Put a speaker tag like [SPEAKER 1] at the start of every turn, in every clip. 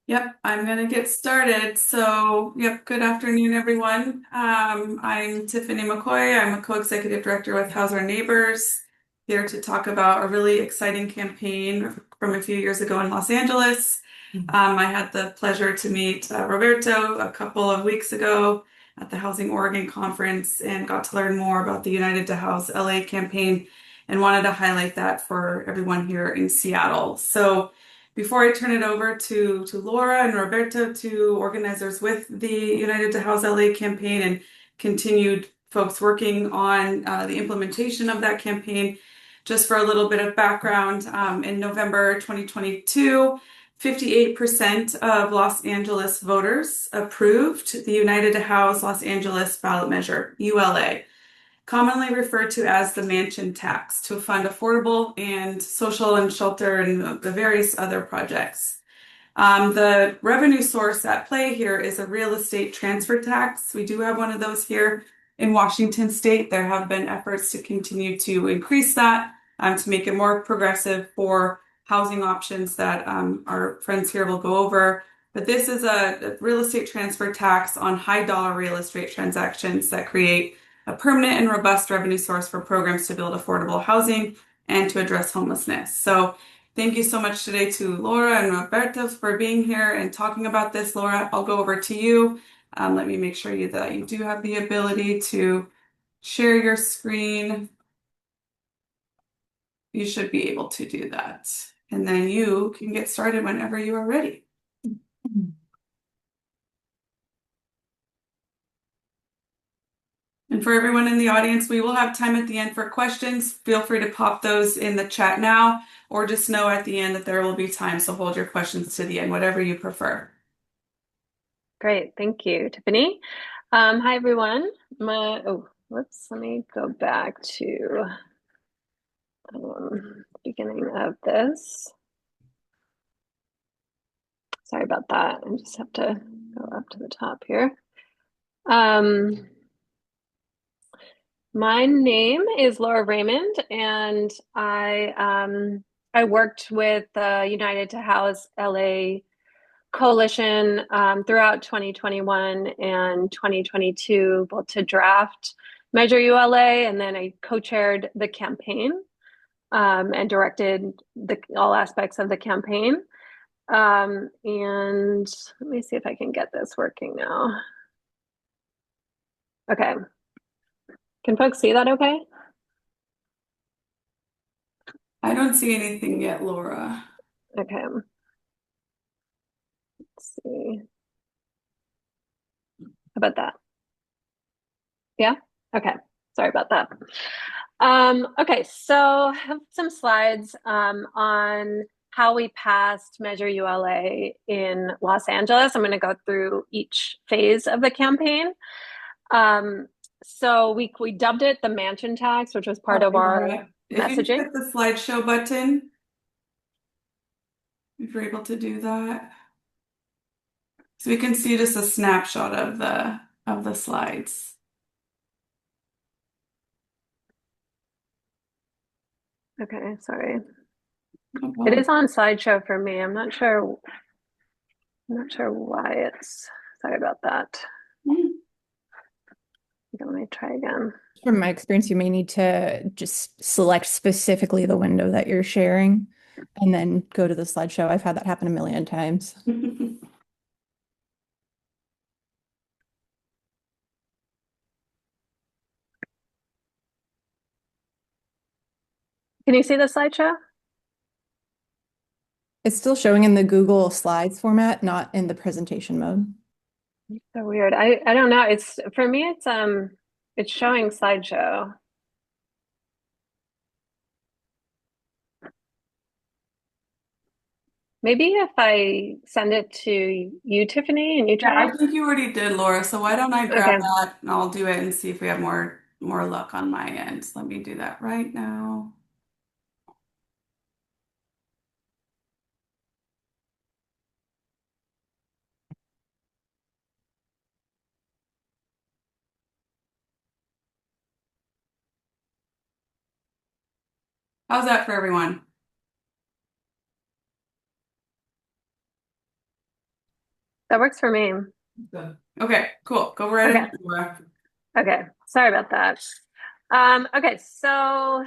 [SPEAKER 1] Yep, I'm gonna get started. Good afternoon, everyone. I'm Tiffany McCoy. I'm a co-executive director with House Our Neighbors, here to talk about a really exciting campaign from a few years ago in Los Angeles. I had the pleasure to meet Roberto a couple of weeks ago at the Housing Oregon Conference and got to learn more about the United to House LA campaign and wanted to highlight that for everyone here in Seattle. Before I turn it over to Laura and Roberto, two organizers with the United to House LA campaign and continued folks working on the implementation of that campaign, just for a little bit of background, in November 2022, 58% of Los Angeles voters approved the United to House Los Angeles ballot measure, ULA, commonly referred to as the mansion tax, to fund affordable and social and shelter and the various other projects. The revenue source at play here is a real estate transfer tax. We do have one of those here in Washington State. There have been efforts to continue to increase that, to make it more progressive for housing options that our friends here will go over. But this is a real estate transfer tax on high dollar real estate transactions that create a permanent and robust revenue source for programs to build affordable housing and to address homelessness. So thank you so much today to Laura and Roberto for being here and talking about this. Laura, I'll go over to you. Let me make sure that you do have the ability to share your screen. You should be able to do that. And then you can get started whenever you are ready. And for everyone in the audience, we will have time at the end for questions. Feel free to pop those in the chat now, or just know at the end that there will be time. So hold your questions to the end, whatever you prefer.
[SPEAKER 2] Great, thank you, Tiffany. Hi, everyone. Whoops, let me go back to the beginning of this. Sorry about that. I just have to go up to the top here. My name is Laura Raymond, and I worked with the United to House LA Coalition throughout 2021 and 2022, both to draft Measure ULA, and then I co-chaired the campaign and directed all aspects of the campaign. And let me see if I can get this working now. Okay. Can folks see that okay?
[SPEAKER 1] I don't see anything yet, Laura.
[SPEAKER 2] Okay. Let's see. How about that? Yeah? Okay. Sorry about that. Okay, so I have some slides on how we passed Measure ULA in Los Angeles. I'm going to go through each phase of the campaign. So we dubbed it the mansion tax, which was part of our
[SPEAKER 1] If you
[SPEAKER 2] messaging.
[SPEAKER 1] hit the slideshow button, if you're able to do that. So we can see just a snapshot of the slides.
[SPEAKER 2] Okay, sorry.
[SPEAKER 1] Oh,
[SPEAKER 2] It is on slideshow for me. I'm not sure why it's, sorry about that. Okay, let me try again.
[SPEAKER 3] From my experience, you may need to just select specifically the window that you're sharing and then go to the slideshow. I've had that happen a million times.
[SPEAKER 2] Can you see the slideshow?
[SPEAKER 3] It's still showing in the Google Slides format, not in the presentation mode.
[SPEAKER 2] So weird. I don't know. It's for me it's showing slideshow. Maybe if I send it to you, Tiffany, and you
[SPEAKER 1] Yeah,
[SPEAKER 2] try
[SPEAKER 1] I
[SPEAKER 2] it.
[SPEAKER 1] think you already did, Laura. So why don't I grab
[SPEAKER 2] Okay.
[SPEAKER 1] that and I'll do it and see if we have more luck on my end. Let me do that right now. How's that for everyone?
[SPEAKER 2] That works for me.
[SPEAKER 1] Okay, cool. Go right
[SPEAKER 2] Okay.
[SPEAKER 1] ahead, Laura.
[SPEAKER 2] Okay. Sorry about that. Okay, so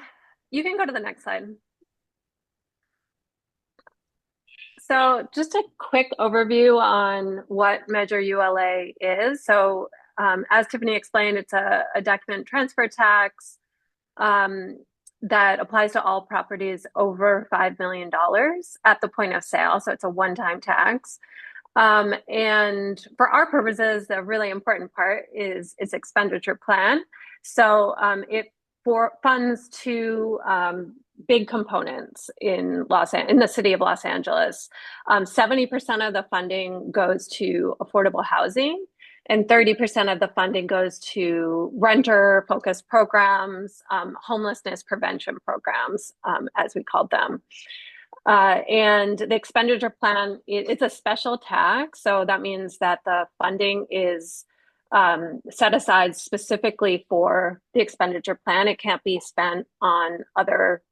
[SPEAKER 2] you can go to the next slide. So just a quick overview on what Measure ULA is. So as Tiffany explained, it's a document transfer tax that applies to all properties over $5 million at the point of sale. So it's a one-time tax. And for our purposes, the really important part is its expenditure plan. So it funds two big components in the city of Los Angeles. 70% of the funding goes to affordable housing, and 30% of the funding goes to renter-focused programs, homelessness prevention programs, as we called them. And the expenditure plan, it's a special tax. So that means that the funding is set aside specifically for the expenditure plan. It can't be spent on other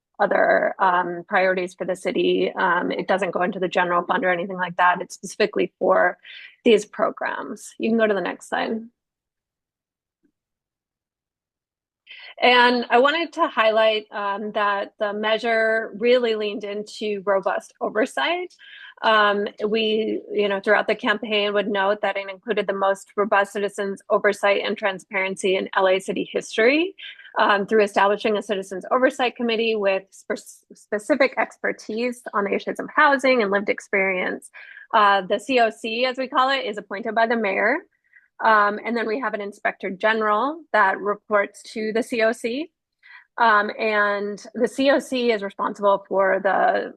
[SPEAKER 2] priorities for the city. It doesn't go into the general fund or anything like that. It's specifically for these programs. You can go to the next slide. And I wanted to highlight that the measure really leaned into robust oversight. We, throughout the campaign would note that it included the most robust citizens oversight and transparency in LA city history through establishing a citizens oversight committee with specific expertise on the issues of housing and lived experience. The COC, as we call it, is appointed by the mayor. And then we have an inspector general that reports to the COC. And the COC is responsible for the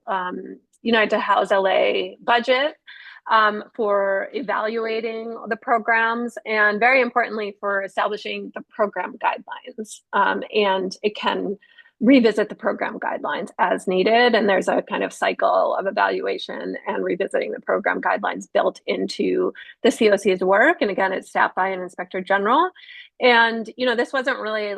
[SPEAKER 2] United to House LA budget, for evaluating the programs, and very importantly, for establishing the program guidelines. And it can revisit the program guidelines as needed. And there's a kind of cycle of evaluation and revisiting the program guidelines built into the COC's work. And again, it's staffed by an inspector general. And, this wasn't really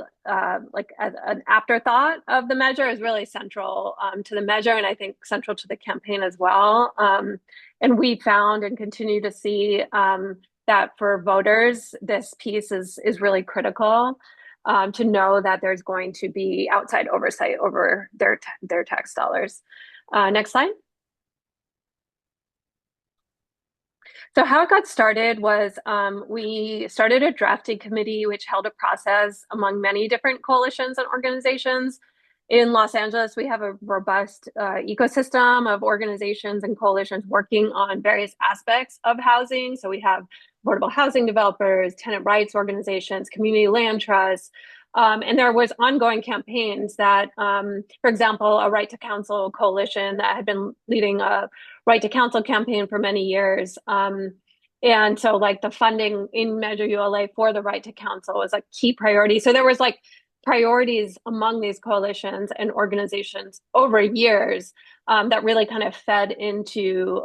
[SPEAKER 2] like an afterthought of the measure. Is really central to the measure, and I think central to the campaign as well. And we found and continue to see that for voters, this piece is really critical. To know that there's going to be outside oversight over their tax dollars. Next slide. So how it got started was we started a drafting committee, which held a process among many different coalitions and organizations. In Los Angeles, we have a robust ecosystem of organizations and coalitions working on various aspects of housing. So we have affordable housing developers, tenant rights organizations, community land trusts. And there was ongoing campaigns that, for example, a Right to Counsel coalition that had been leading a Right to Counsel campaign for many years. And so like the funding in Measure ULA for the Right to Counsel was a key priority. So there was like priorities among these coalitions and organizations over years that really kind of fed into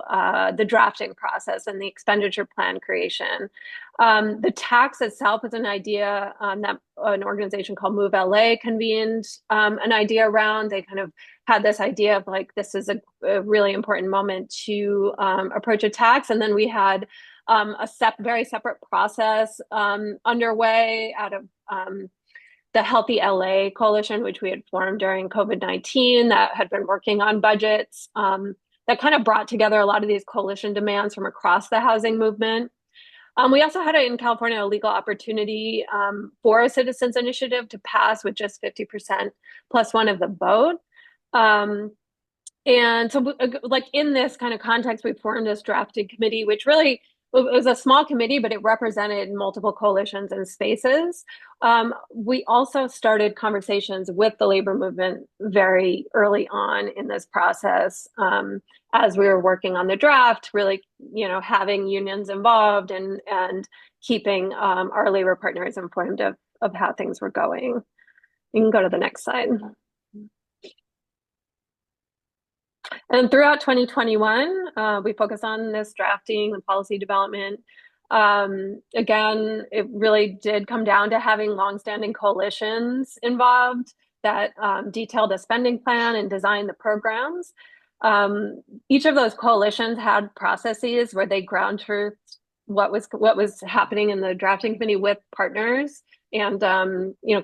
[SPEAKER 2] the drafting process and the expenditure plan creation. The tax itself is an idea that an organization called Move LA convened an idea around. They kind of had this idea of like, this is a really important moment to approach a tax. And then we had a very separate process underway out of the Healthy LA Coalition, which we had formed during COVID-19, that had been working on budgets, that kind of brought together a lot of these coalition demands from across the housing movement. We also had in California a legal opportunity for a citizens initiative to pass with just 50% plus one of the vote. And so like in this kind of context, we formed this drafting committee, which really it was a small committee, but it represented multiple coalitions and spaces. We also started conversations with the labor movement very early on in this process, as we were working on the draft, really, having unions involved and keeping our labor partners informed of how things were going. You can go to the next slide. And throughout 2021, we focused on this drafting and policy development. Again, it really did come down to having longstanding coalitions involved that detailed a spending plan and designed the programs. Each of those coalitions had processes where they ground truth what was happening in the drafting committee with partners and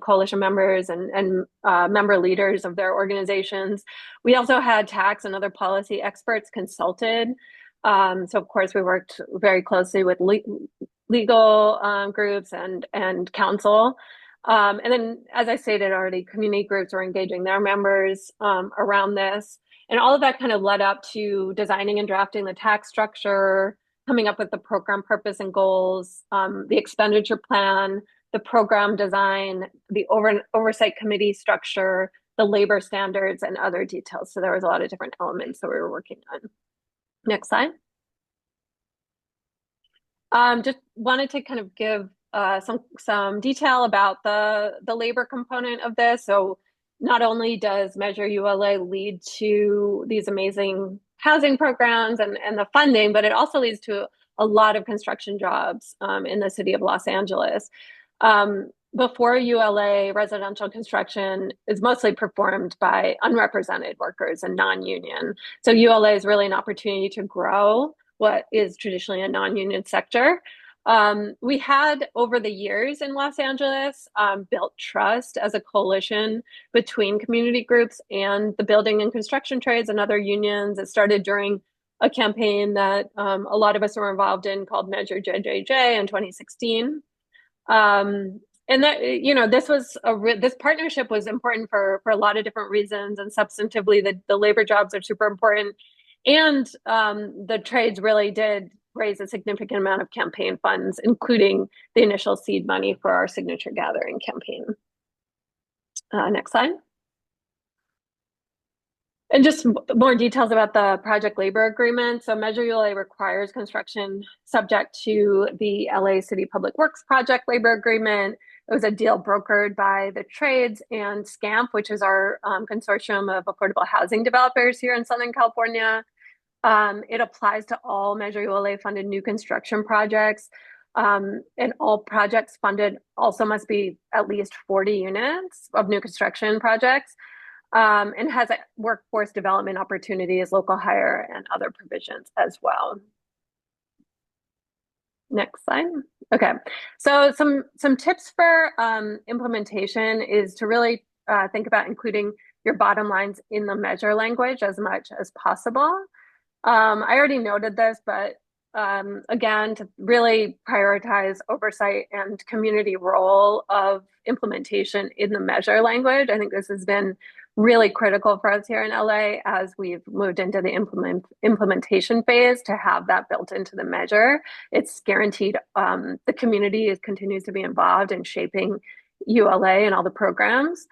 [SPEAKER 2] coalition members and member leaders of their organizations. We also had tax and other policy experts consulted. So of course we worked very closely with legal groups and counsel. And then, as I stated already, community groups were engaging their members around this. And all of that kind of led up to designing and drafting the tax structure, coming up with the program purpose and goals, the expenditure plan, the program design, the oversight committee structure, the labor standards, and other details. So there was a lot of different elements that we were working on. Next slide. Just wanted to kind of give some detail about the labor component of this. So not only does Measure ULA lead to these amazing housing programs and the funding, but it also leads to a lot of construction jobs in the city of Los Angeles. Before ULA, residential construction is mostly performed by unrepresented workers and non-union. So ULA is really an opportunity to grow what is traditionally a non-union sector. We had, over the years in Los Angeles, built trust as a coalition between community groups and the building and construction trades and other unions. It started during a campaign that a lot of us were involved in called Measure JJJ in 2016. And that, this partnership was important for a lot of different reasons, and substantively, the labor jobs are super important. And the trades really did raise a significant amount of campaign funds, including the initial seed money for our signature gathering campaign. Next slide. And just more details about the project labor agreement. So Measure ULA requires construction subject to the LA City Public Works project labor agreement. It was a deal brokered by the trades and SCAMP, which is our consortium of affordable housing developers here in Southern California. It applies to all Measure ULA funded new construction projects. And all projects funded also must be at least 40 units of new construction projects. And has workforce development opportunities, local hire, and other provisions as well. Next slide. Okay, so some tips for implementation is to really think about including your bottom lines in the measure language as much as possible. I already noted this, but again, to really prioritize oversight and community role of implementation in the measure language. I think this has been really critical for us here in LA as we've moved into the implementation phase to have that built into the measure. It's guaranteed the community continues to be involved in shaping ULA and all the programs.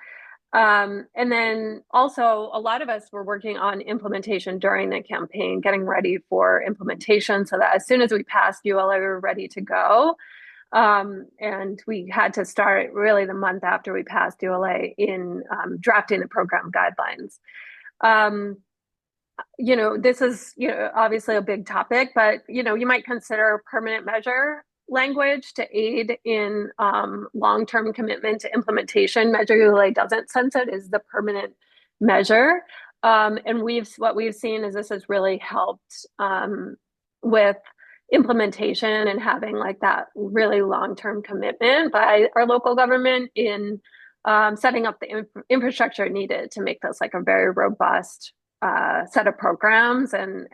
[SPEAKER 2] And then also a lot of us were working on implementation during the campaign, getting ready for implementation so that as soon as we passed ULA, we were ready to go. And we had to start really the month after we passed ULA in drafting the program guidelines. This is, obviously a big topic, but, you might consider permanent measure language to aid in long-term commitment to implementation. Measure ULA doesn't sense it as the permanent measure. And what we've seen is this has really helped with implementation and having like that really long-term commitment by our local government in setting up the infrastructure needed to make this like a very robust set of programs and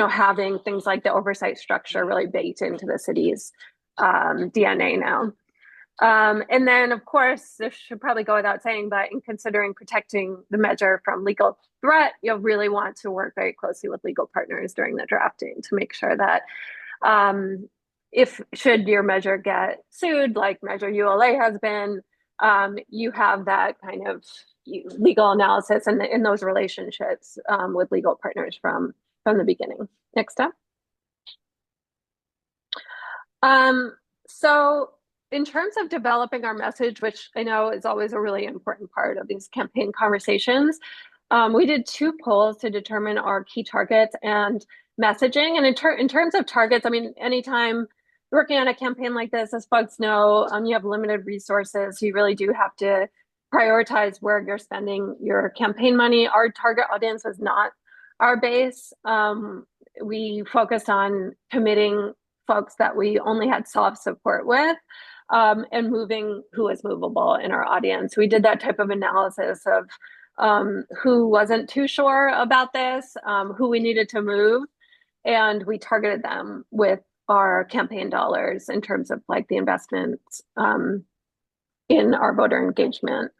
[SPEAKER 2] having things like the oversight structure really baked into the city's DNA now. And then, of course, this should probably go without saying, but in considering protecting the measure from legal threat, you'll really want to work very closely with legal partners during the drafting to make sure that should your measure get sued, like Measure ULA has been, you have that kind of legal analysis and in those relationships with legal partners from the beginning. Next up. So in terms of developing our message, which I know is always a really important part of these campaign conversations, we did 2 polls to determine our key targets and messaging. And in terms of targets, I mean, anytime working on a campaign like this, as folks know, you have limited resources. You really do have to prioritize where you're spending your campaign money. Our target audience was not our base. We focused on committing folks that we only had soft support with, and moving who was movable in our audience. We did that type of analysis of who wasn't too sure about this, who we needed to move, and we targeted them with our campaign dollars in terms of like the investments in our voter engagement.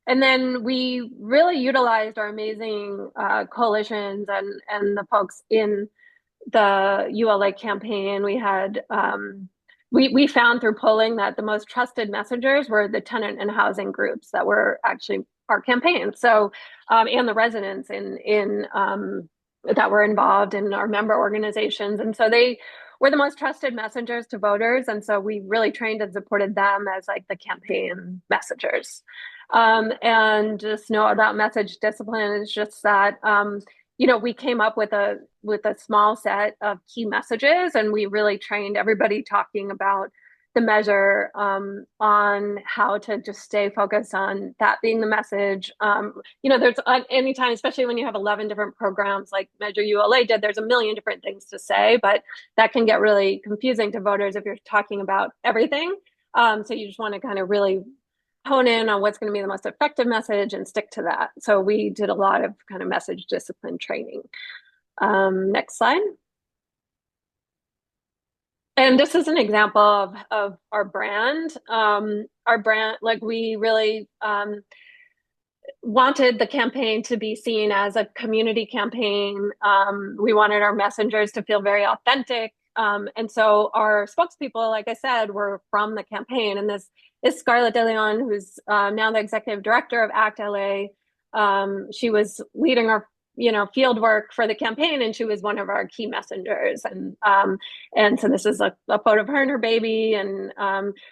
[SPEAKER 2] And then we really utilized our amazing coalitions and the folks in the ULA campaign. We had we found through polling that the most trusted messengers were the tenant and housing groups that were actually our campaign. So and the residents in that were involved in our member organizations, and so they were the most trusted messengers to voters. And so we really trained and supported them as like the campaign messengers. And just know about message discipline is just that, you know, we came up with a small set of key messages, and we really trained everybody talking about the measure on how to just stay focused on that being the message. You know, there's anytime, especially when you have 11 different programs like Measure ULA did, there's a million different things to say, but that can get really confusing to voters if you're talking about everything. So you just want to kind of really hone in on what's going to be the most effective message and stick to that. So we did a lot of kind of message discipline training. Next slide. And this is an example of our brand. Our brand, like we really wanted the campaign to be seen as a community campaign. We wanted our messengers to feel very authentic. And so our spokespeople, like I said, were from the campaign. And this is Scarlett De Leon, who's now the executive director of ACT LA. She was leading our field work for the campaign, and she was one of our key messengers. And so this is a photo of her and her baby. And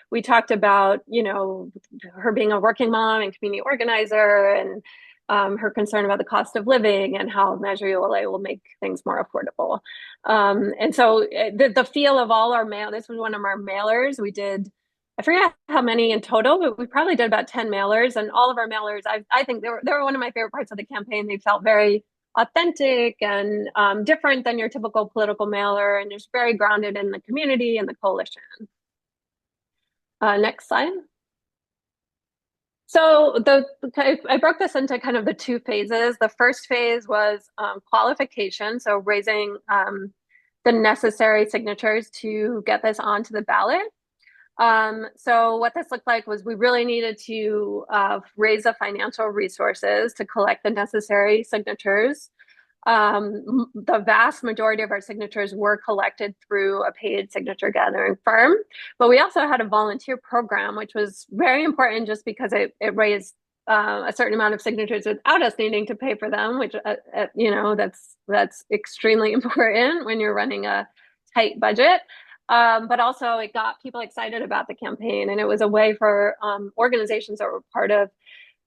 [SPEAKER 2] we talked about, you know, her being a working mom and community organizer, and her concern about the cost of living and how Measure ULA will make things more affordable. And so the feel of all our mail, this was one of our mailers. We did, I forget how many in total, but we probably did about 10 mailers, and all of our mailers, I think they were one of my favorite parts of the campaign. They felt very authentic and different than your typical political mailer, and just very grounded in the community and the coalition. Next slide. So I broke this into kind of the two phases. The first phase was qualification, so raising the necessary signatures to get this onto the ballot. So what this looked like was we really needed to raise the financial resources to collect the necessary signatures. The vast majority of our signatures were collected through a paid signature gathering firm, but we also had a volunteer program, which was very important just because it raised a certain amount of signatures without us needing to pay for them, which you know, that's extremely important when you're running a tight budget. But also it got people excited about the campaign, and it was a way for organizations that were part of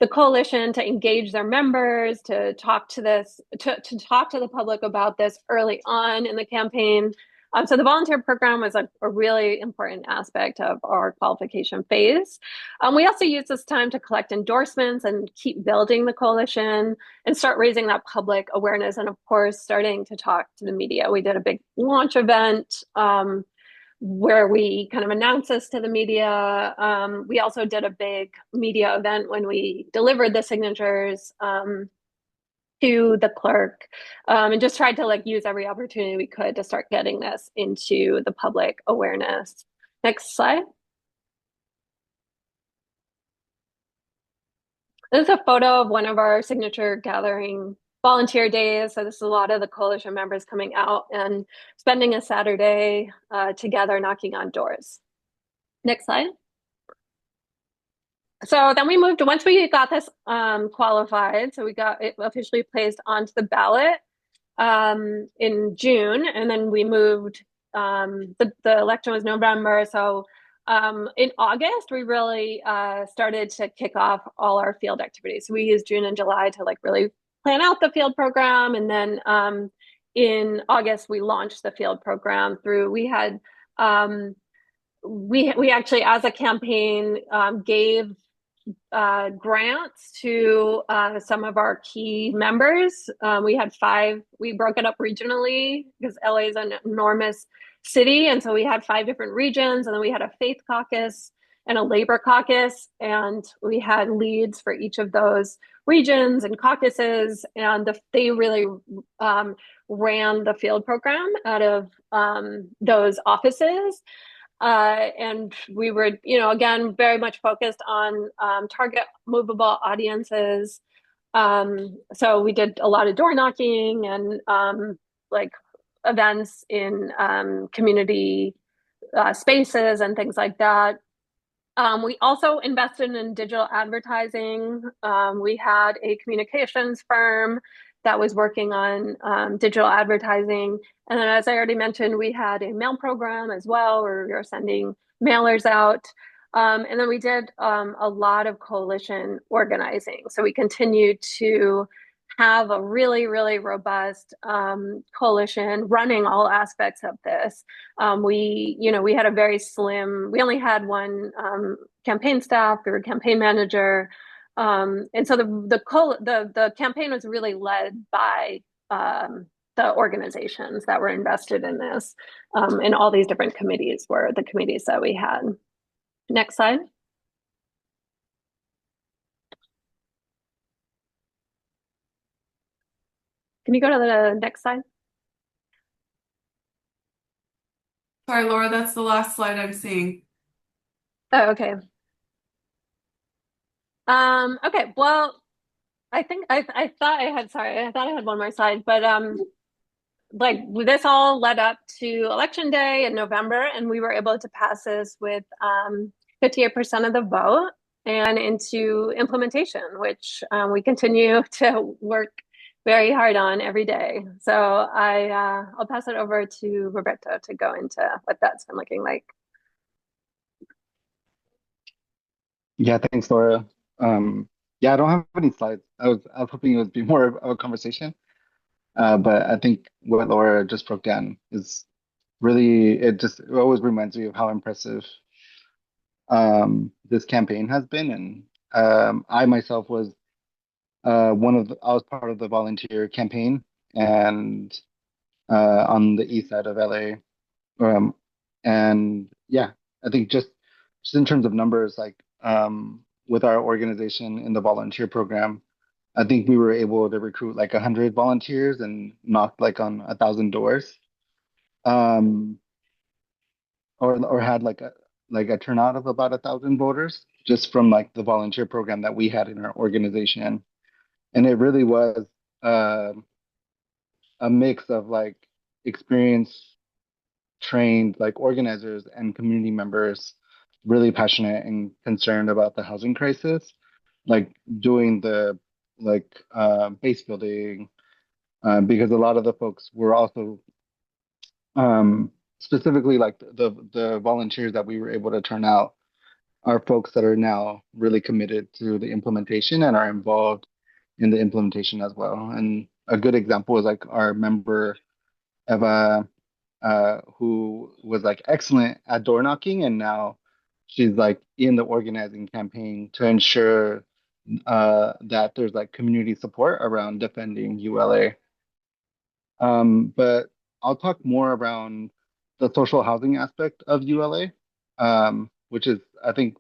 [SPEAKER 2] the coalition to engage their members, to talk to talk to the public about this early on in the campaign. So the volunteer program was a really important aspect of our qualification phase. We also used this time to collect endorsements and keep building the coalition and start raising that public awareness, and of course, starting to talk to the media. We did a big launch event where we kind of announced this to the media. We also did a big media event when we delivered the signatures to the clerk, and just tried to like use every opportunity we could to start getting this into the public awareness. Next slide. This is a photo of one of our signature gathering volunteer days. So this is a lot of the coalition members coming out and spending a Saturday together knocking on doors. Next slide. So then we moved, once we got this qualified, so we got it officially placed onto the ballot in June, and then we moved, the election was November. So in August, we really started to kick off all our field activities. So we used June and July to like really plan out the field program. And then in August, we launched the field program through, we had, we actually, as a campaign, gave grants to some of our key members. We had five, we broke it up regionally because LA is an enormous city. And so we had five different regions, and then we had a faith caucus and a labor caucus. And we had leads for each of those regions and caucuses. And they really ran the field program out of those offices. And we were, again, very much focused on target movable audiences. So we did a lot of door knocking and like events in community spaces and things like that. We also invested in digital advertising. We had a communications firm that was working on digital advertising. And then, as I already mentioned, we had a mail program as well, where we were sending mailers out. And then we did a lot of coalition organizing. So we continued to have a really, really robust coalition running all aspects of this. We had a very slim, we only had one campaign staff or campaign manager. And so the campaign was really led by the organizations that were invested in this. And all these different committees were the committees that we had. Next slide. Can you go to the next slide?
[SPEAKER 1] Sorry, Laura, that's the last slide I'm seeing.
[SPEAKER 2] Oh, okay. Okay, well, I think I thought I had, sorry, I thought I had one more slide, but like this all led up to election day in November, and we were able to pass this with 58% of the vote and into implementation, which we continue to work very hard on every day. So I'll pass it over to Roberto to go into what that's been looking like.
[SPEAKER 4] Yeah, thanks, Laura. Yeah, I don't have any slides. I was hoping it would be more of a conversation. But I think what Laura just broke down is really, it always reminds me of how impressive this campaign has been. And I myself was I was part of the volunteer campaign and on the east side of LA. And yeah, I think just in terms of numbers, like with our organization in the volunteer program, I think we were able to recruit like 100 volunteers and knocked like on 1,000 doors, um, or had like a turnout of about 1,000 voters just from like the volunteer program that we had in our organization, and it really was uh, a mix of like experienced, trained like organizers and community members, really passionate and concerned about the housing crisis, like doing the base building because a lot of the folks were also specifically like the volunteers that we were able to turn out are folks that are now really committed to the implementation and are involved in the implementation as well. And a good example is like our member Eva, who was like excellent at door knocking, and now she's like in the organizing campaign to ensure that there's like community support around defending ULA. But I'll talk more around the social housing aspect of ULA, which is, I think,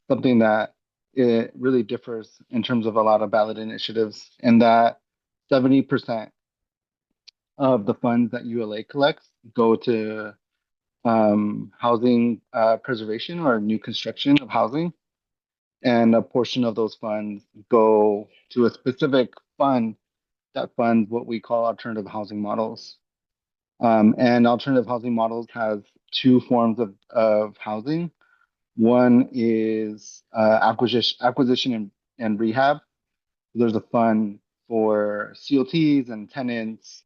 [SPEAKER 4] something that it really differs in terms of a lot of ballot initiatives, and that 70% of the funds that ULA collects go to housing preservation or new construction of housing. And a portion of those funds go to a specific fund that funds what we call alternative housing models. And alternative housing models has two forms of housing. One is acquisition and rehab. There's a fund for CLTs and tenants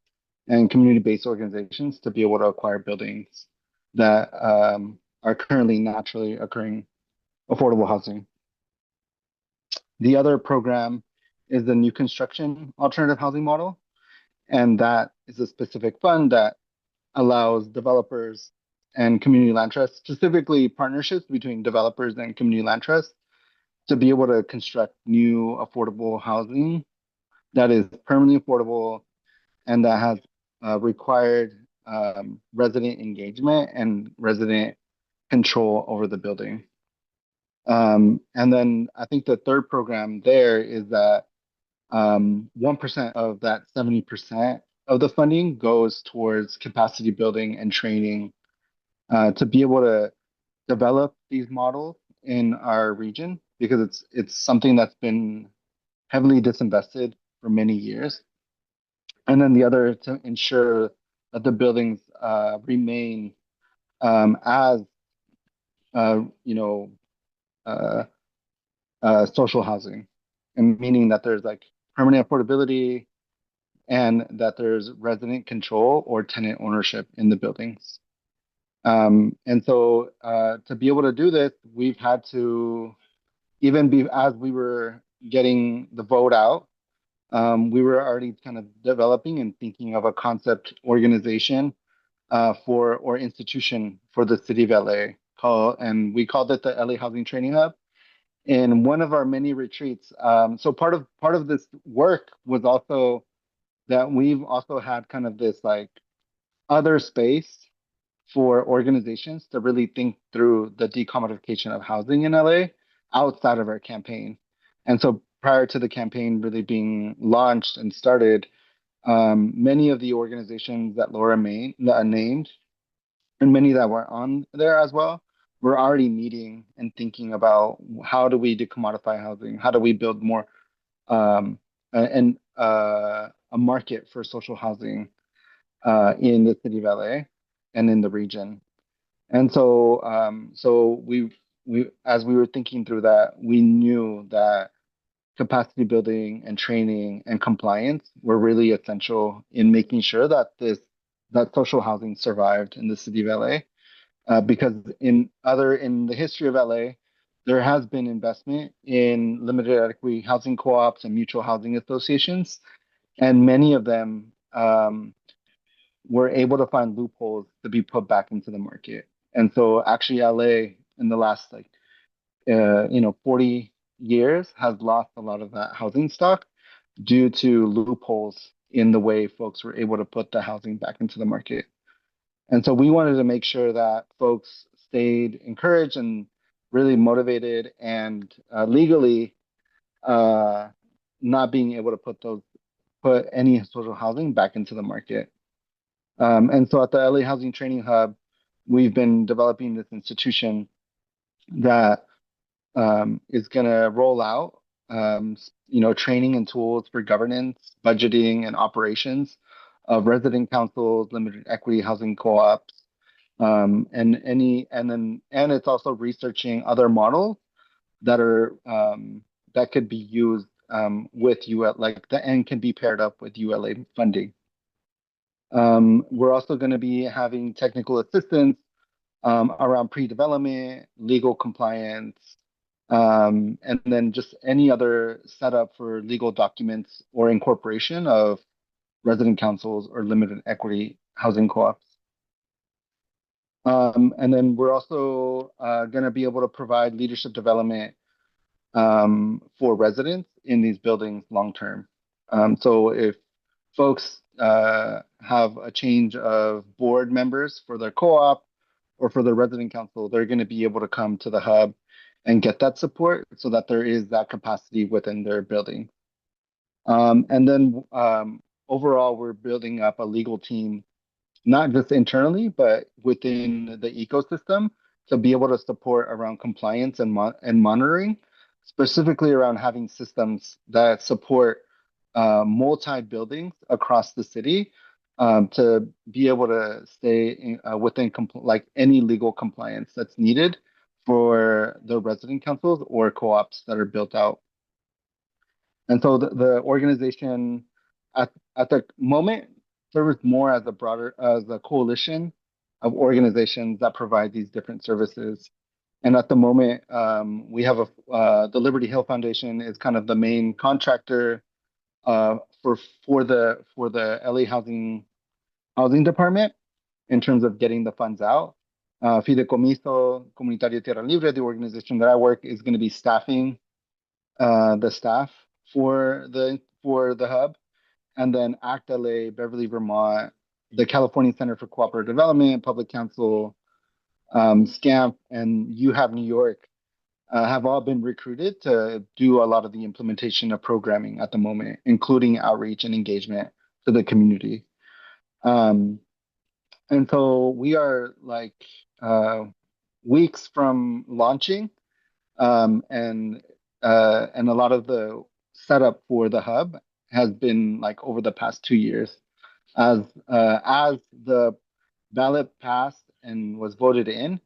[SPEAKER 4] and community-based organizations to be able to acquire buildings that are currently naturally occurring affordable housing. The other program is the new construction alternative housing model, and that is a specific fund that allows developers and community land trusts, specifically partnerships between developers and community land trusts, to be able to construct new affordable housing that is permanently affordable and that has required resident engagement and resident control over the building. And then I think the third program there is that 1% of that 70% of the funding goes towards capacity building and training to be able to develop these models in our region because it's something that's been heavily disinvested for many years. And then the other to ensure that the buildings remain as you know uh, social housing, and meaning that there's like permanent affordability and that there's resident control or tenant ownership in the buildings. And so to be able to do this, we've had to even be as we were getting the vote out, we were already kind of developing and thinking of a concept organization for or institution for the city of LA and we called it the LA Housing Training Hub. In one of our many retreats, so part of this work was also that we've also had kind of this like other space for organizations to really think through the decommodification of housing in LA outside of our campaign. And so prior to the campaign really being launched and started, many of the organizations that Laura named, and many that were on there as well, were already meeting and thinking about how do we decommodify housing? How do we build more and a market for social housing in the city of LA and in the region. And so, so we as we were thinking through that, we knew that capacity building and training and compliance were really essential in making sure that that social housing survived in the city of LA. Because in the history of LA, there has been investment in limited adequacy housing co-ops and mutual housing associations, and many of them were able to find loopholes to be put back into the market. And so actually LA in the last 40 years has lost a lot of that housing stock due to loopholes in the way folks were able to put the housing back into the market. And so we wanted to make sure that folks stayed encouraged and really motivated and legally not being able to put any social housing back into the market. And so at the LA Housing Training Hub, we've been developing this institution that is going to roll out, training and tools for governance, budgeting, and operations of resident councils, limited equity housing co-ops, and it's also researching other models that are that could be used with UL, and can be paired up with ULA funding. We're also going to be having technical assistance around pre-development, legal compliance, and then just any other setup for legal documents or incorporation of resident councils or limited equity housing co-ops. And then we're also going to be able to provide leadership development for residents in these buildings long term. So if folks have a change of board members for their co-op or for their resident council, they're going to be able to come to the hub and get that support so that there is that capacity within their building. And then overall, we're building up a legal team, not just internally, but within the ecosystem to be able to support around compliance and monitoring, specifically around having systems that support multi-buildings across the city to be able to stay within any legal compliance that's needed for the resident councils or co-ops that are built out. And so the organization at the moment serves more as a coalition of organizations that provide these different services. And at the moment, we have the Liberty Hill Foundation is kind of the main contractor for the LA Housing Department in terms of getting the funds out. Fideicomiso Comunitario Tierra Libre, the organization that I work, is going to be staffing the staff for the hub, and then ACT LA, Beverly, Vermont, the California Center for Cooperative Development, Public Council, SCAMP, and You Have New York have all been recruited to do a lot of the implementation of programming at the moment, including outreach and engagement to the community. Um, and so we are like weeks from launching, and a lot of the setup for the hub has been like over the past 2 years. As the ballot passed and was voted in,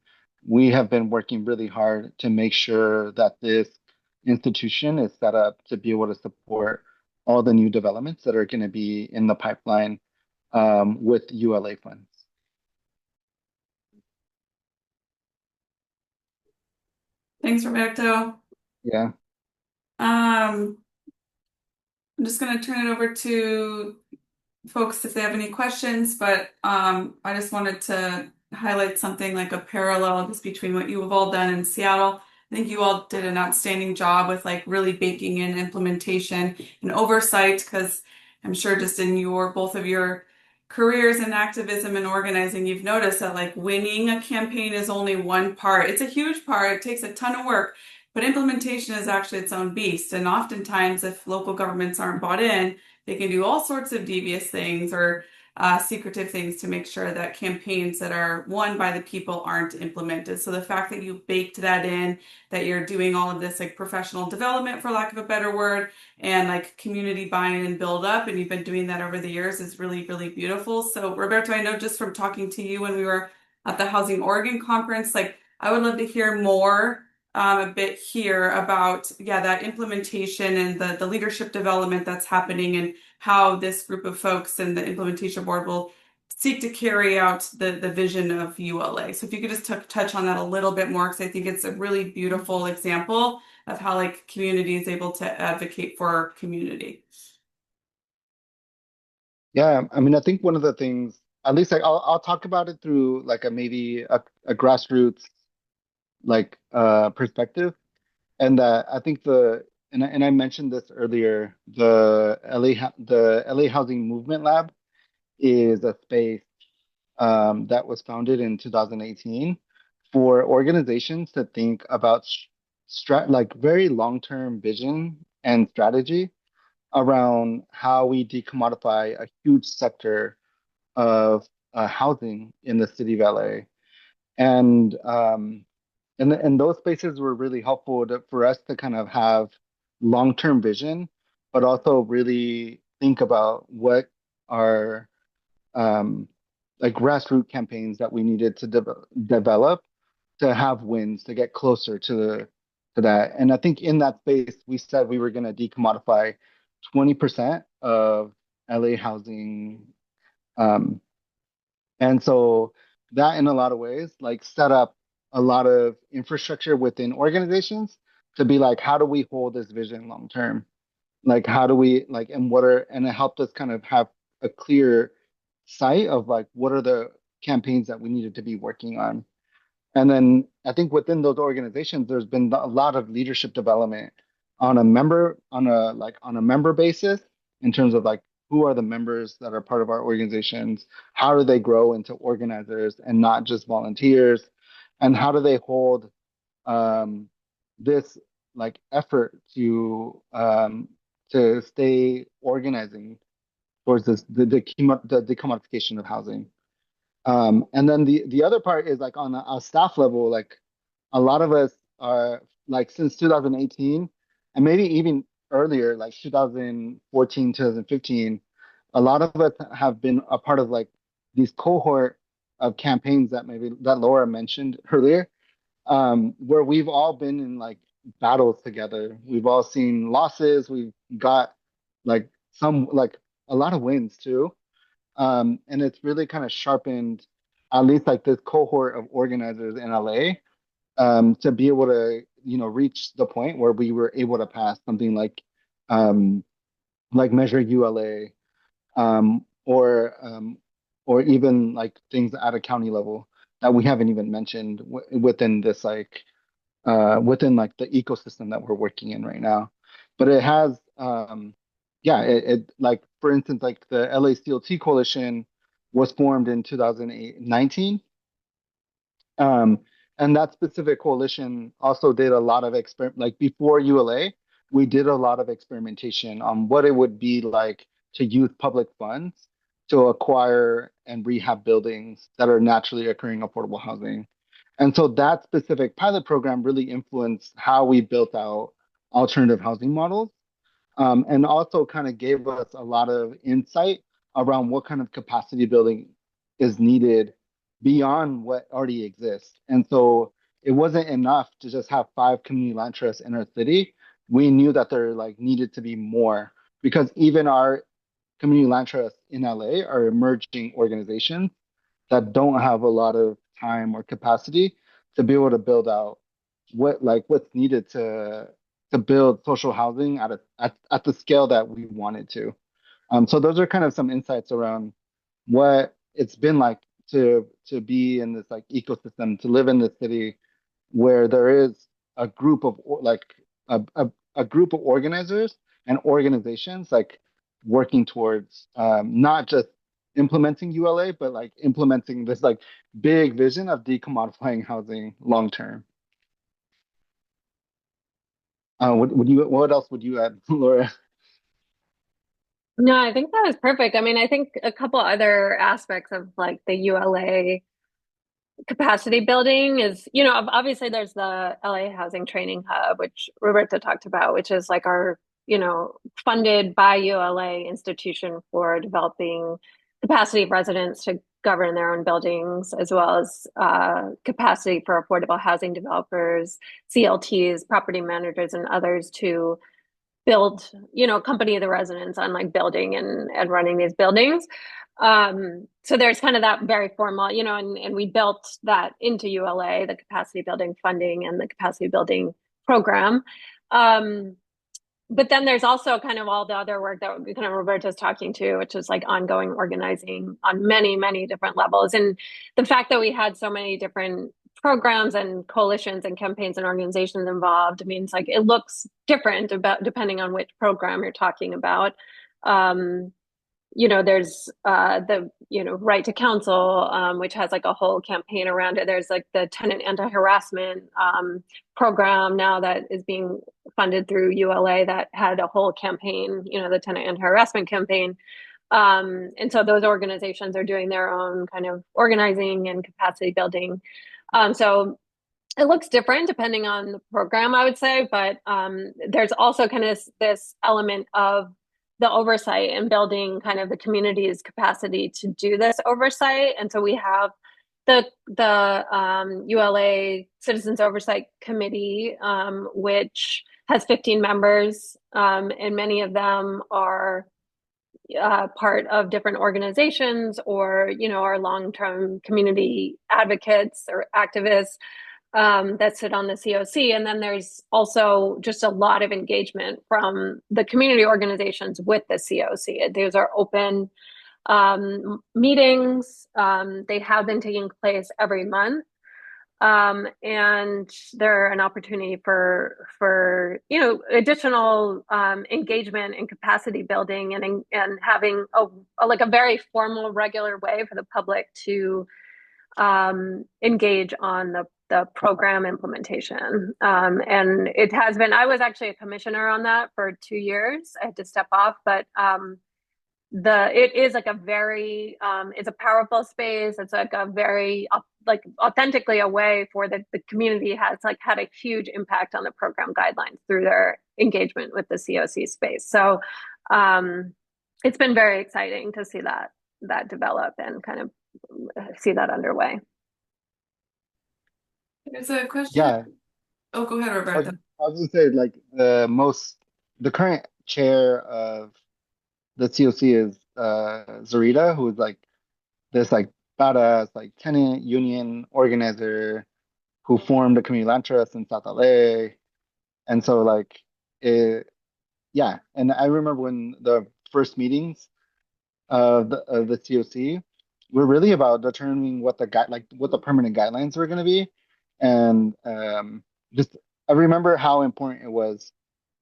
[SPEAKER 4] we have been working really hard to make sure that this institution is set up to be able to support all the new developments that are going to be in the pipeline with ULA funds.
[SPEAKER 1] Thanks, Roberto.
[SPEAKER 4] Yeah.
[SPEAKER 1] I'm just going to turn it over to folks if they have any questions, but I just wanted to highlight something like a parallel just between what you have all done in Seattle. I think you all did an outstanding job with like really baking in implementation and oversight, because I'm sure just in both of your careers in activism and organizing, you've noticed that like winning a campaign is only one part. It's a huge part. It takes a ton of work, but implementation is actually its own beast. And oftentimes, if local governments aren't bought in, they can do all sorts of devious things or secretive things to make sure that campaigns that are won by the people aren't implemented. So the fact that you baked that in, that you're doing all of this like professional development, for lack of a better word, and like community buy-in and build up, and you've been doing that over the years, is really, really beautiful. So Roberto, I know just from talking to you when we were at the Housing Oregon conference, like I would love to hear more a bit here about that implementation and the leadership development that's happening, and how this group of folks and the implementation board will seek to carry out the vision of ULA. So if you could just touch on that a little bit more, because I think it's a really beautiful example of how like community is able to advocate for community.
[SPEAKER 4] Yeah, I mean, I think one of the things, at least like I'll talk about it through like maybe a grassroots like perspective, and that I think and I mentioned this earlier, the LA Housing Movement Lab is a space that was founded in 2018 for organizations to think about like very long-term vision and strategy around how we decommodify a huge sector of housing in the city of LA. And those spaces were really helpful for us to kind of have long-term vision, but also really think about what are um, like grassroots campaigns that we needed to develop to have wins to get closer to that. And I think in that space, we said we were going to decommodify 20% of LA housing. Um, and so that in a lot of ways, like set up a lot of infrastructure within organizations to be like, how do we hold this vision long term? Like, how do we like, and it helped us kind of have a clear sight of like, what are the campaigns that we needed to be working on? And then I think within those organizations, there's been a lot of leadership development on a member basis in terms of like who are the members that are part of our organizations, how do they grow into organizers and not just volunteers, and how do they hold um, this like effort to stay organizing towards the decommodification of housing. And then the other part is like on a staff level, like a lot of us are like since 2018 and maybe even earlier, like 2014, 2015, a lot of us have been a part of like these cohort of campaigns that maybe that Laura mentioned earlier, where we've all been in like battles together. We've all seen losses. We've got like some like a lot of wins too. And it's really kind of sharpened at least like this cohort of organizers in LA to be able to, reach the point where we were able to pass something um, like Measure ULA, or even like things at a county level that we haven't even mentioned within this within like the ecosystem that we're working in right now. but it has yeah, it like for instance, like the LA CLT coalition was formed in 2019. Um, and that specific coalition also did a lot of like before ULA, we did a lot of experimentation on what it would be like to use public funds to acquire and rehab buildings that are naturally occurring affordable housing. And so that specific pilot program really influenced how we built out alternative housing models, and also kind of gave us a lot of insight around what kind of capacity building is needed beyond what already exists. And so it wasn't enough to just have 5 community land trusts in our city. We knew that there like needed to be more because even our community land trusts in LA are emerging organizations that don't have a lot of time or capacity to be able to build out what's needed to build social housing at the scale that we wanted to. So those are kind of some insights around what it's been like to be in this like ecosystem, to live in this city where there is a group of a group of organizers and organizations like working towards not just implementing ULA, but like implementing this like big vision of decommodifying housing long term. What else would you add, Laura?
[SPEAKER 2] No, I think that was perfect. I mean, I think a couple other aspects of like the ULA capacity building is, obviously there's the LA Housing Training Hub, which Roberta talked about, which is like our, funded by ULA institution for developing capacity of residents to govern their own buildings, as well as capacity for affordable housing developers, CLTs, property managers, and others to build, accompany the residents on like building and running these buildings. So there's kind of that very formal, and we built that into ULA, the capacity building funding and the capacity building program. But then there's also kind of all the other work that kind of Roberta's talking to, which is like ongoing organizing on many, many different levels. And the fact that we had so many different programs and coalitions and campaigns and organizations involved means like it looks different about depending on which program you're talking about. There's the right to counsel, which has like a whole campaign around it. There's like the tenant anti-harassment program now that is being funded through ULA that had a whole campaign, the tenant anti-harassment campaign. And so those organizations are doing their own kind of organizing and capacity building. So it looks different depending on the program, I would say, but there's also kind of this element of the oversight and building kind of the community's capacity to do this oversight. And so we have the ULA Citizens Oversight Committee, which has 15 members, and many of them are part of different organizations or, are long-term community advocates or activists that sit on the COC. And then there's also just a lot of engagement from the community organizations with the COC. Those are open meetings. They have been taking place every month. And they're an opportunity for additional engagement and capacity building and having a very formal, regular way for the public to engage on the program implementation. And it has been, I was actually a commissioner on that for 2 years. I had to step off, but it is like a very it's a powerful space. It's like a very like authentically a way for the community has like had a huge impact on the program guidelines through their engagement with the COC space. So it's been very exciting to see that develop and kind of see that underway.
[SPEAKER 1] There's a question.
[SPEAKER 4] Yeah,
[SPEAKER 1] Oh, go ahead,
[SPEAKER 4] I was,
[SPEAKER 1] Roberta.
[SPEAKER 4] I was gonna say like the current chair of the COC is Zarita, who is like this like badass like tenant union organizer who formed a community land trust in South LA. And so like it yeah, and I remember when the first meetings of the COC were really about determining what what the permanent guidelines were going to be, and just I remember how important it was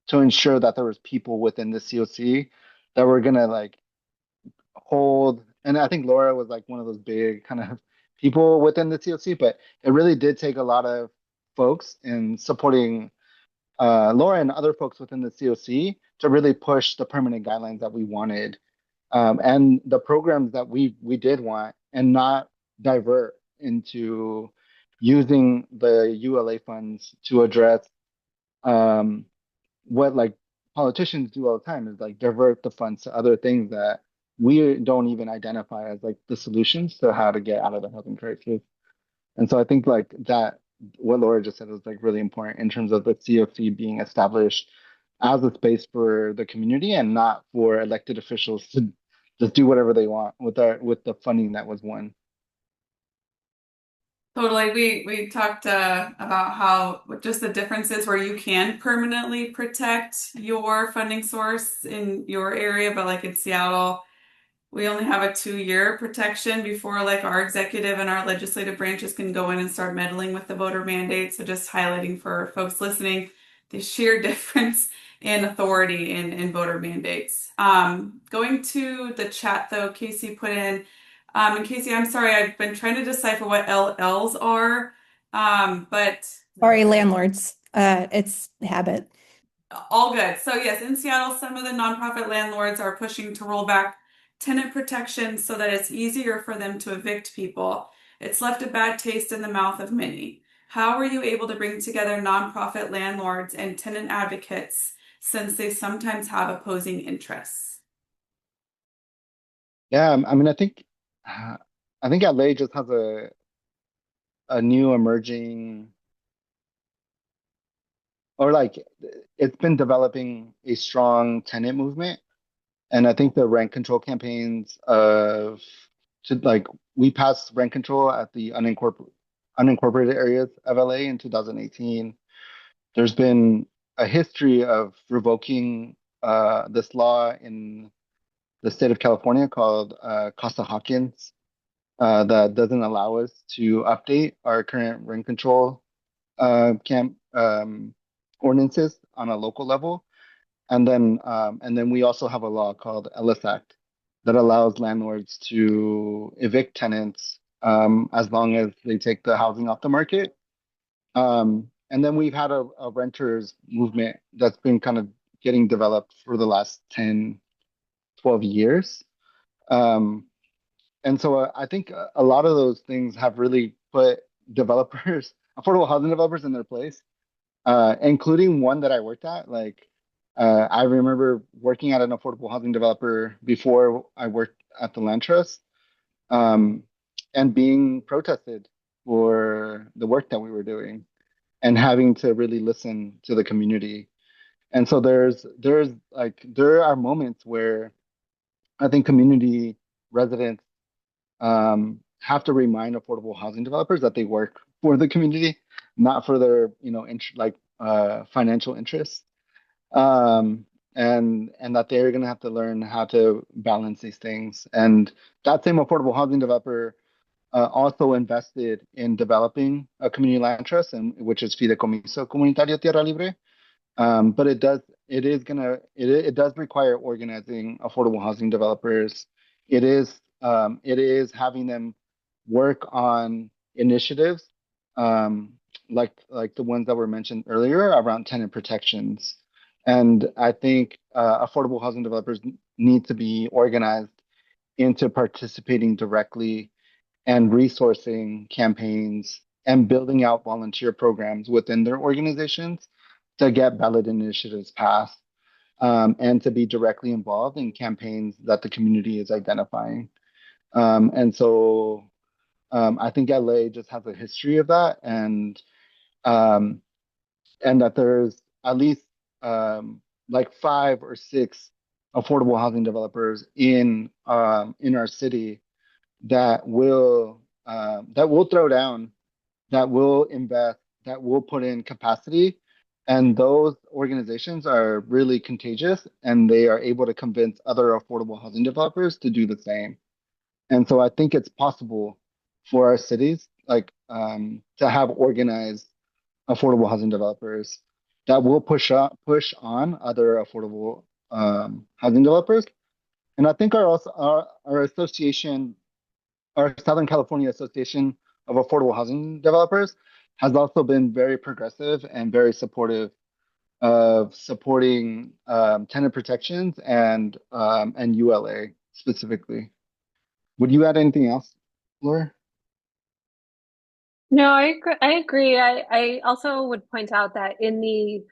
[SPEAKER 4] to ensure that there was people within the COC that were gonna like hold. And I think Laura was like one of those big kind of people within the COC, but it really did take a lot of folks in supporting Laura and other folks within the COC to really push the permanent guidelines that we wanted, and the programs that we did want, and not divert into using the ULA funds to address um, what like politicians do all the time is like divert the funds to other things that we don't even identify as like the solutions to how to get out of the housing crisis. And so I think like that what Laura just said was like really important in terms of the CFC being established as a space for the community and not for elected officials to just do whatever they want with the funding that was won.
[SPEAKER 1] Totally. We talked about how just the differences where you can permanently protect your funding source in your area, but like in Seattle, we only have a 2-year protection before like our executive and our legislative branches can go in and start meddling with the voter mandate. So just highlighting for folks listening the sheer difference in authority in voter mandates. Going to the chat though, Casey put in, and Casey, I'm sorry, I've been trying to decipher what LLs are, but
[SPEAKER 3] Sorry, landlords. It's habit.
[SPEAKER 1] all good. So yes, in Seattle, some of the nonprofit landlords are pushing to roll back tenant protection so that it's easier for them to evict people. It's left a bad taste in the mouth of many. How were you able to bring together nonprofit landlords and tenant advocates since they sometimes have opposing interests?
[SPEAKER 4] Yeah, I mean, I think LA just has a new emerging, or like it's been developing a strong tenant movement. And I think the rent control campaigns of to like we passed rent control at the unincorporated areas of LA in 2018. There's been a history of revoking this law in the state of California called Costa-Hawkins, that doesn't allow us to update our current rent control camp ordinances on a local level. And then we also have a law called Ellis Act that allows landlords to evict tenants as long as they take the housing off the market. And then we've had a renters movement that's been kind of getting developed for the last 10, 12 years. Um, and so I think a lot of those things have really put developers, affordable housing developers in their place, including one that I worked at. Like, I remember working at an affordable housing developer before I worked at the Land Trust, um, and being protested for the work that we were doing and having to really listen to the community. And so there's like there are moments where I think community residents have to remind affordable housing developers that they work for the community, not for their, financial interests. And that they're going to have to learn how to balance these things. And that same affordable housing developer also invested in developing a community land trust, and which is Fideicomiso Comunitario Tierra Libre. But it does require organizing affordable housing developers. It is having them work on initiatives, like the ones that were mentioned earlier around tenant protections. And I think affordable housing developers need to be organized into participating directly and resourcing campaigns and building out volunteer programs within their organizations to get ballot initiatives passed, and to be directly involved in campaigns that the community is identifying. And so I think LA just has a history of that, um, and that there's at least like 5 or 6 affordable housing developers in our city that will throw down, that will invest, that will put in capacity. And those organizations are really contagious and they are able to convince other affordable housing developers to do the same. And so I think it's possible for our cities to have organized affordable housing developers. that will push on other affordable housing developers. And I think our association, our Southern California Association of Affordable Housing Developers, has also been very progressive and very supportive of supporting tenant protections and ULA specifically. Would you add anything else, Laura?
[SPEAKER 2] No, I agree. I also would point out that in the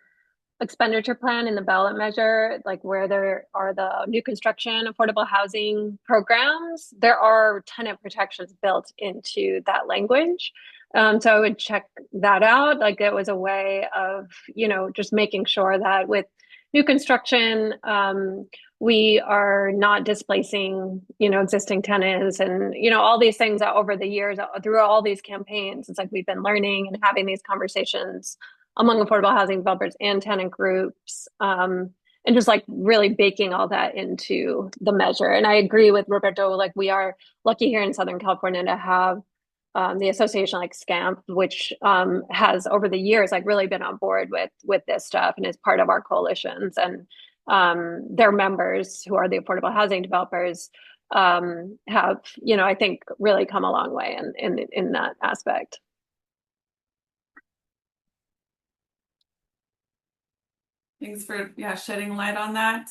[SPEAKER 2] expenditure plan in the ballot measure, like where there are the new construction affordable housing programs, there are tenant protections built into that language. So I would check that out. Like it was a way of, just making sure that with new construction, we are not displacing, existing tenants and, all these things that over the years, through all these campaigns, it's like we've been learning and having these conversations among affordable housing developers and tenant groups, and just like really baking all that into the measure. And I agree with Roberto, like we are lucky here in Southern California to have the association like SCAMP, which has over the years like really been on board with this stuff and is part of our coalitions, and their members who are the affordable housing developers have, I think really come a long way in that aspect.
[SPEAKER 1] Thanks for shedding light on that.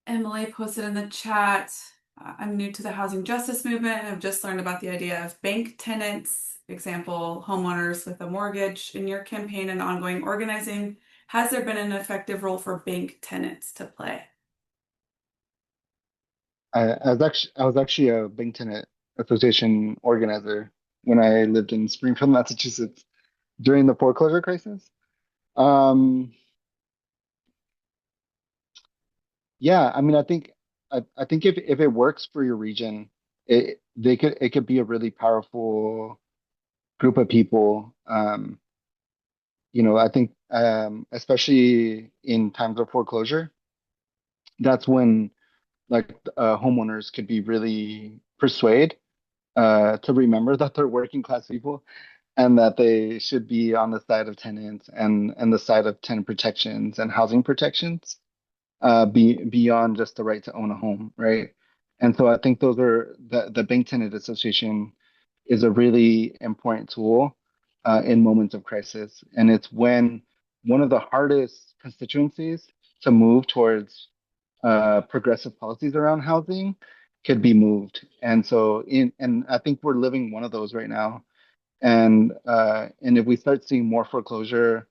[SPEAKER 1] Emily posted in the chat, I'm new to the housing justice movement and have just learned about the idea of bank tenants, example, homeowners with a mortgage. In your campaign and ongoing organizing, has there been an effective role for bank tenants to play?
[SPEAKER 4] I was actually a bank tenant association organizer when I lived in Springfield, Massachusetts during the foreclosure crisis. Um, yeah, I mean, I think if it works for your region, it could be a really powerful group of people. I think especially in times of foreclosure, that's when like homeowners could be really persuade to remember that they're working class people and that they should be on the side of tenants and the side of tenant protections and housing protections beyond just the right to own a home, right? And so I think the Bank Tenant Association is a really important tool in moments of crisis, and it's when one of the hardest constituencies to move towards progressive policies around housing could be moved. And I think we're living one of those right now. And if we start seeing more foreclosure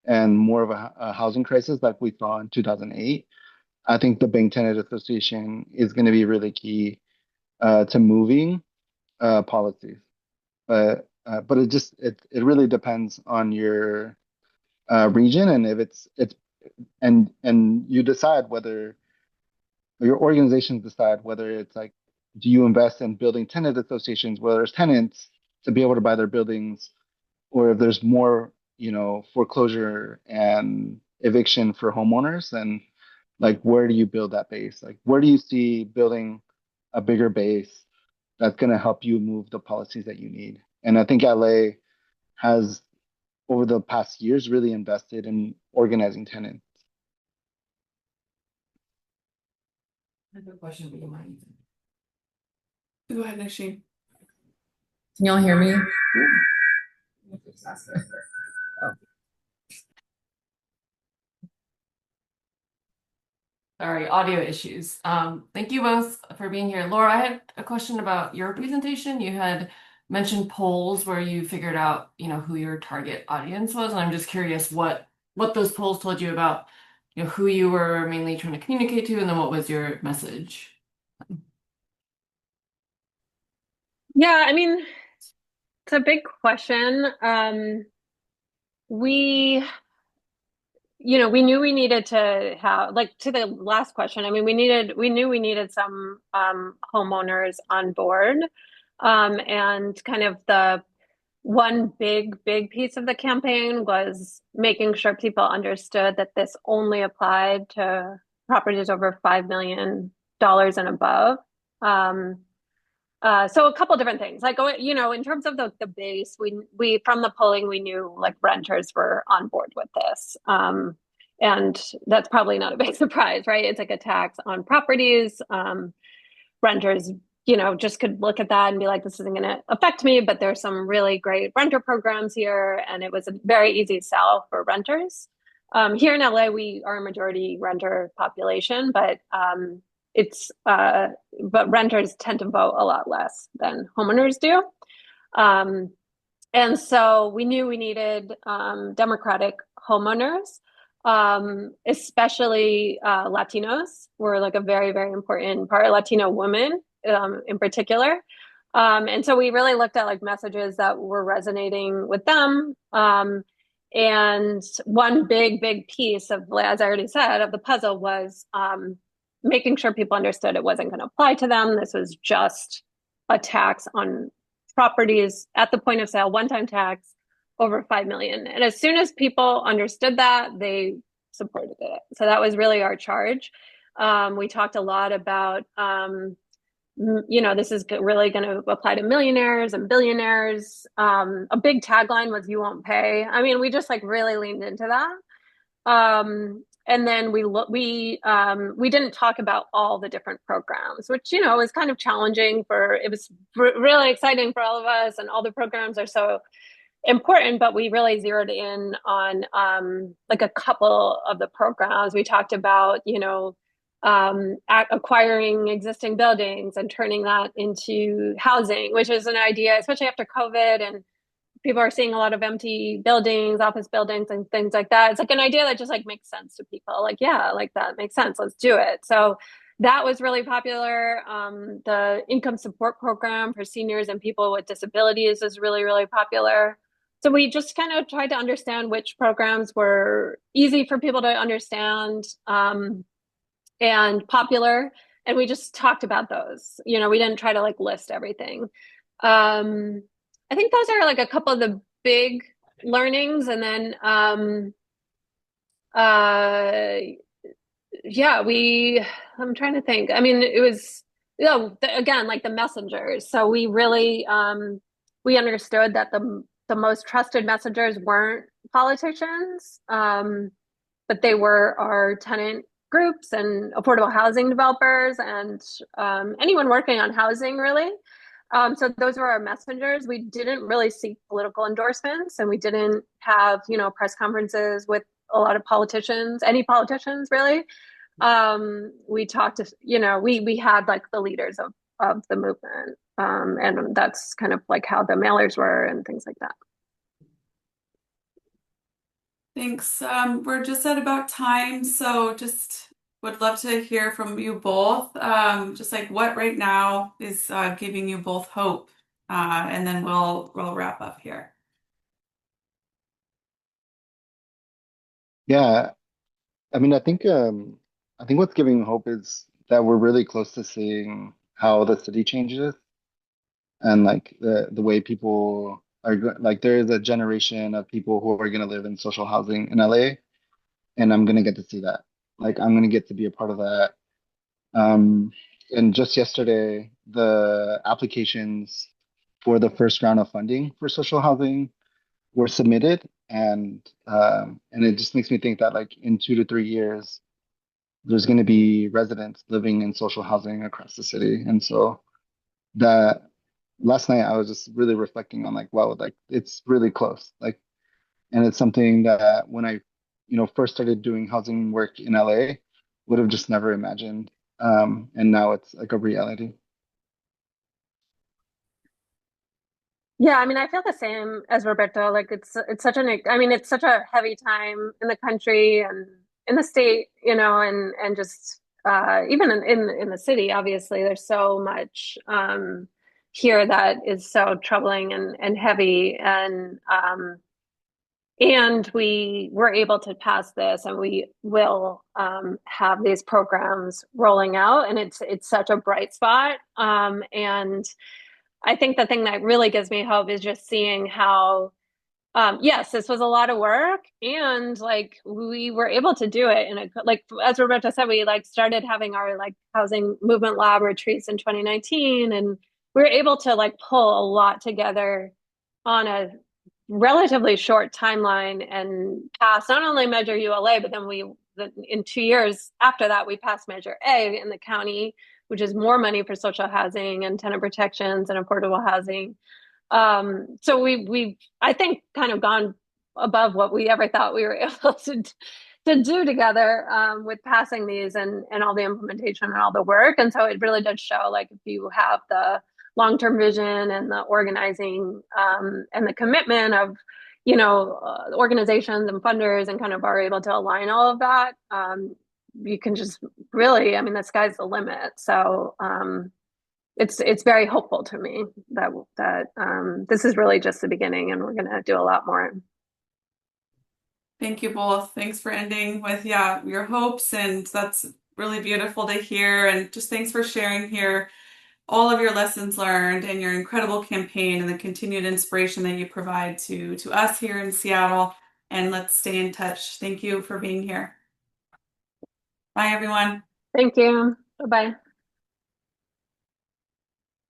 [SPEAKER 4] and more of a housing crisis like we saw in 2008, I think the Bank Tenant Association is going to be really key to moving policies. But it really depends on your region, and if it's and you decide whether your organizations decide whether it's like, do you invest in building tenant associations where there's tenants to be able to buy their buildings, or if there's more, foreclosure and eviction for homeowners, and like where do you build that base? Like where do you see building a bigger base that's going to help you move the policies that you need? And I think LA has over the past years really invested in organizing tenants.
[SPEAKER 5] I have a question for you, Mike.
[SPEAKER 1] Go ahead, Nasheen.
[SPEAKER 5] Can y'all hear me? Oh. Sorry, audio issues. Thank you both for being here. Laura, I had a question about your presentation. You had mentioned polls where you figured out, who your target audience was, and I'm just curious what those polls told you about, who you were mainly trying to communicate to, and then what was your message?
[SPEAKER 2] Yeah, I mean, it's a big question. We knew we needed to have, like, to the last question, I mean, we knew we needed some homeowners on board. And kind of the one big piece of the campaign was making sure people understood that this only applied to properties over $5 million and above. So a couple different things, like, you know, in terms of the base, we from the polling, we knew like renters were on board with this. And that's probably not a big surprise, right? It's like a tax on properties. Renters, you know, just could look at that and be like, this isn't going to affect me, but there's some really great renter programs here. And it was a very easy sell for renters. Here in LA, we are a majority renter population, but but renters tend to vote a lot less than homeowners do. Um, and so we knew we needed Democratic homeowners, especially Latinos were like a very, very important part, Latino women in particular. And so we really looked at like messages that were resonating with them. And one big, big piece of, as I already said, of the puzzle was making sure people understood it wasn't going to apply to them. This was just a tax on properties at the point of sale, one-time tax over 5 million. And as soon as people understood that, they supported it. So that was really our charge. We talked a lot about, you know, this is really going to apply to millionaires and billionaires. A big tagline was "You won't pay." I mean, we just like really leaned into that. And then we didn't talk about all the different programs, which, you know, was kind of challenging it was really exciting for all of us, and all the programs are so important, but we really zeroed in on like a couple of the programs. We talked about, you know, acquiring existing buildings and turning that into housing, which is an idea, especially after COVID, and people are seeing a lot of empty buildings, office buildings and things like that. It's like an idea that just like makes sense to people. Like, yeah, like that makes sense. Let's do it. So that was really popular. The income support program for seniors and people with disabilities is really, really popular. So we just kind of tried to understand which programs were easy for people to understand and popular. And we just talked about those. You know, we didn't try to like list everything. I think those are like a couple of the big learnings. And then, yeah, I'm trying to think. I mean, it was, you know, again, like the messengers. So we really, we understood that the most trusted messengers weren't politicians, but they were our tenant groups and affordable housing developers and anyone working on housing, really. So those were our messengers. We didn't really seek political endorsements, and we didn't have, you know, press conferences with a lot of politicians, any politicians really. We talked to, you know, we had like the leaders of the movement. And that's kind of like how the mailers were and things like that.
[SPEAKER 1] Thanks. We're just at about time, so just would love to hear from you both. Just like what right now is giving you both hope, and then we'll wrap up here.
[SPEAKER 4] Yeah, I mean, I think what's giving hope is that we're really close to seeing how the city changes, and like the way people are like there is a generation of people who are going to live in social housing in LA, and I'm going to get to see that. Like I'm going to get to be a part of that. And just yesterday, the applications for the first round of funding for social housing were submitted, and it just makes me think that like in 2 to 3 years, there's going to be residents living in social housing across the city. And so that last night I was just really reflecting on like, wow, like it's really close. Like, and it's something that when I, you know, first started doing housing work in LA, would have just never imagined. And now it's like a reality.
[SPEAKER 2] Yeah, I mean, I feel the same as Roberto. Like it's such I mean, it's such a heavy time in the country and in the state, you know, and just even in the city, obviously, there's so much here that is so troubling and heavy. And we were able to pass this, and we will have these programs rolling out, and it's such a bright spot. And I think the thing that really gives me hope is just seeing how, yes, this was a lot of work, and like we were able to do it. And like as Roberta said, we like started having our like housing movement lab retreats in 2019, and we were able to like pull a lot together on a relatively short timeline and pass not only Measure ULA, but then in 2 years after that, we passed Measure A in the county, which is more money for social housing and tenant protections and affordable housing. So we've, I think, kind of gone above what we ever thought we were able to do together with passing these and all the implementation and all the work. And so it really does show, like, if you have the long-term vision and the organizing and the commitment of, organizations and funders, and kind of are able to align all of that, you can just really, I mean, the sky's the limit. So it's very hopeful to me that this is really just the beginning, and we're going to do a lot more.
[SPEAKER 1] Thank you both. Thanks for ending with, your hopes, and that's really beautiful to hear. And just thanks for sharing here all of your lessons learned and your incredible campaign and the continued inspiration that you provide to us here in Seattle. And let's stay in touch. Thank you for being here. Bye, everyone.
[SPEAKER 2] Thank you. Bye-bye.